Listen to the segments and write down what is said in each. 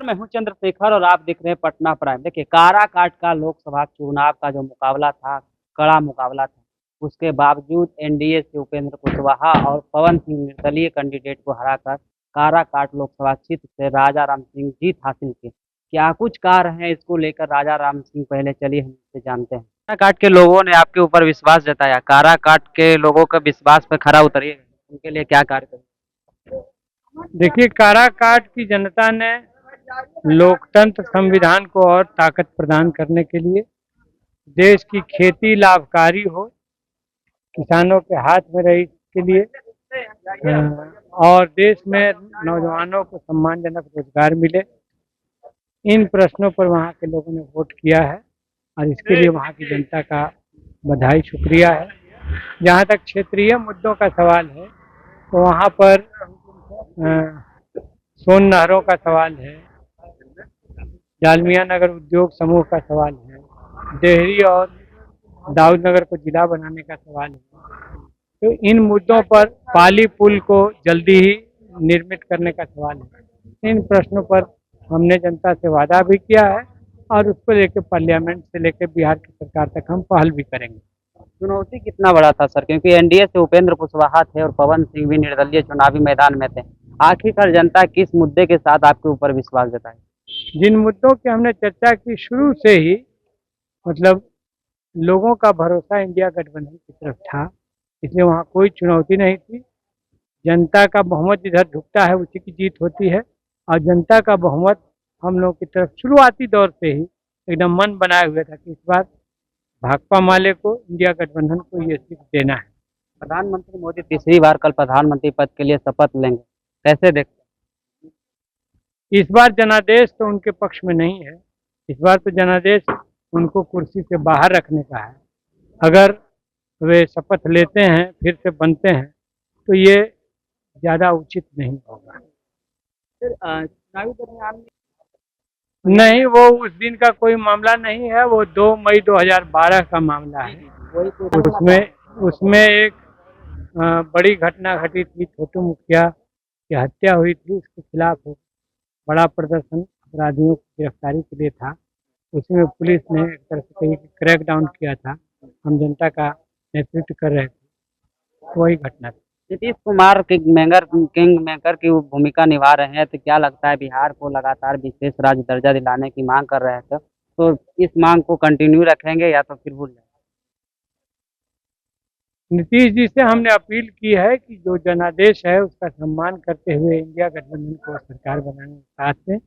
मैं हूं चंद्रशेखर और आप देख रहे हैं पटना प्राइम। देखिए, काराकाट का लोकसभा चुनाव का जो मुकाबला था, कड़ा मुकाबला था। उसके बावजूद एनडीए से उपेंद्र कुशवाहा और पवन सिंह निर्दलीय कैंडिडेट को हराकर काराकाट लोकसभा क्षेत्र से राजा राम सिंह जीत हासिल की। क्या कुछ कारण है इसको लेकर राजा राम सिंह, पहले चलिए हम इससे जानते हैं। काराकाट के लोगों ने आपके ऊपर विश्वास जताया, काराकाट के लोगों का विश्वास पर खरा उतरिए, उनके लिए क्या कार्य करें? देखिए, काराकाट की जनता ने लोकतंत्र संविधान को और ताकत प्रदान करने के लिए देश की खेती लाभकारी हो, किसानों के हाथ में रहे इसके लिए और देश में नौजवानों को सम्मानजनक रोजगार मिले, इन प्रश्नों पर वहाँ के लोगों ने वोट किया है और इसके लिए वहाँ की जनता का बधाई शुक्रिया है। जहाँ तक क्षेत्रीय मुद्दों का सवाल है तो वहाँ पर सोन नहरों का सवाल है, डालमिया नगर उद्योग समूह का सवाल है, डेहरी और दाऊद नगर को जिला बनाने का सवाल है। तो इन मुद्दों पर पाली पुल को जल्दी ही निर्मित करने का सवाल है। इन प्रश्नों पर हमने जनता से वादा भी किया है और उसको लेकर पार्लियामेंट से लेकर बिहार की सरकार तक हम पहल भी करेंगे। चुनौती कितना बड़ा था सर, क्योंकि एनडीए से उपेंद्र कुशवाहा थे और पवन सिंह भी निर्दलीय चुनावी मैदान में थे। आखिरकार जनता किस मुद्दे के साथ आपके ऊपर विश्वास जताए? जिन मुद्दों की हमने चर्चा की शुरू से ही, मतलब लोगों का भरोसा इंडिया गठबंधन की तरफ था, इसलिए वहाँ कोई चुनौती नहीं थी। जनता का बहुमत जिधर झुकता है उसी की जीत होती है और जनता का बहुमत हम लोगों की तरफ शुरुआती दौर से ही एकदम मन बनाए हुए था कि इस बार भाकपा माले को, इंडिया गठबंधन को ये सीट देना है। प्रधानमंत्री मोदी तीसरी बार कल प्रधानमंत्री पद के लिए शपथ लेंगे, कैसे देखते इस बार जनादेश तो उनके पक्ष में नहीं है। इस बार तो जनादेश उनको कुर्सी से बाहर रखने का है। अगर वे शपथ लेते हैं, फिर से बनते हैं, तो ये ज़्यादा उचित नहीं होगा। चुनावी दरमियान नहीं, वो उस दिन का कोई मामला नहीं है, वो 2 मई 2012 का मामला है। उसमें उसमें एक बड़ी घटना घटी थी, छोटू मुखिया की हत्या हुई थी, उसके खिलाफ बड़ा प्रदर्शन अपराधियों की गिरफ्तारी के लिए था। उसमें पुलिस ने एक तरह से कहीं क्रैक डाउन किया था, हम जनता का नेतृत्व कर रहे थे, वही घटना थी। नीतीश कुमार किंग मेकर की भूमिका निभा रहे हैं, तो क्या लगता है बिहार को लगातार विशेष राज्य दर्जा दिलाने की मांग कर रहे थे, तो इस मांग को कंटिन्यू रखेंगे या तो फिर भूल जाएंगे? नीतीश जी से हमने अपील की है कि जो जनादेश है उसका सम्मान करते हुए इंडिया गठबंधन को सरकार बनाने के साथ में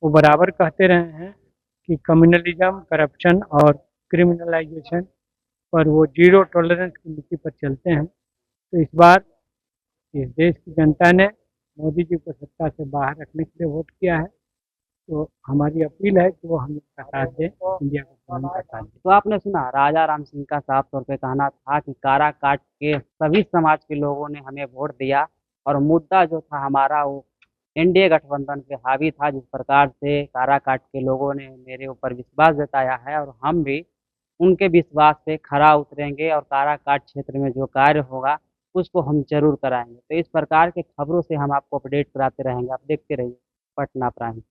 वो बराबर कहते रहे हैं कि कम्युनलिज्म, करप्शन और क्रिमिनलाइजेशन पर वो जीरो टॉलरेंस की नीति पर चलते हैं। तो इस बार इस देश की जनता ने मोदी जी को सत्ता से बाहर रखने के लिए वोट किया है, तो हमारी अपील है कि वो हम लोग का साथ दें, इंडिया गठबंधन का साथ दें। तो आपने सुना, राजा राम सिंह का साफ तौर पे कहना था कि काराकाट के सभी समाज के लोगों ने हमें वोट दिया और मुद्दा जो था हमारा वो एनडीए गठबंधन पे हावी था। जिस प्रकार से काराकाट के लोगों ने मेरे ऊपर विश्वास जताया है और हम भी उनके विश्वास पे खरा उतरेंगे और काराकाट क्षेत्र में जो कार्य होगा उसको हम जरूर कराएंगे। तो इस प्रकार के खबरों से हम आपको अपडेट कराते रहेंगे। आप देखते रहिए पटना प्राइम।